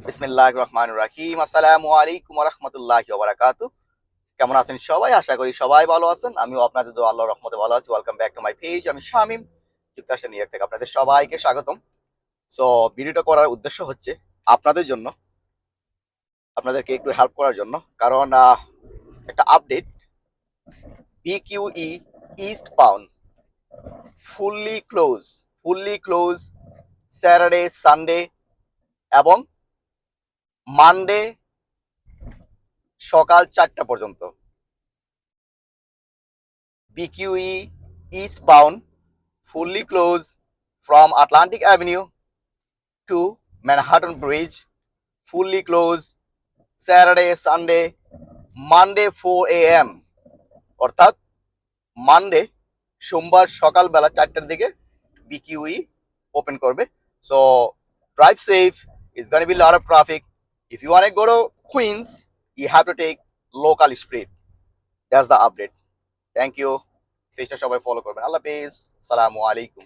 বিসমিল্লাহির রহমানির রহিম। আসসালামু আলাইকুম ওয়া রাহমাতুল্লাহি ওয়া বারাকাতুহু। কেমন আছেন সবাই? আশা করি সবাই ভালো আছেন। আমিও আপনাদের দোয়া আল্লাহর রহমতে ভালো আছি। Welcome back to my page. আমি শামীম, যুক্তরাষ্ট্র নিউ ইয়র্ক থেকে আপনাদের সবাইকে স্বাগতম। সো ভিডিওটা করার উদ্দেশ্য হচ্ছে আপনাদের জন্য, আপনাদেরকে একটু হেল্প করার জন্য। কারণ একটা update, BQE east bound fully close Saturday, Sunday এবং মানডে সকাল 4টা পর্যন্ত। BQE eastbound fully closed from Atlantic Avenue to Manhattan Bridge, fully closed Saturday, Sunday, Monday 4 a.m. অর্থাৎ মানডে সোমবার সকালবেলা 4টার দিকে BQE ওপেন করবে। So drive safe. It's going to be a lot of traffic. If you want to go to Queens, you have to take local street. That's the update. Thank you. পেজটা সবাই follow করবেন। আল্লাহ হাফেজ। আসসালামু আলাইকুম।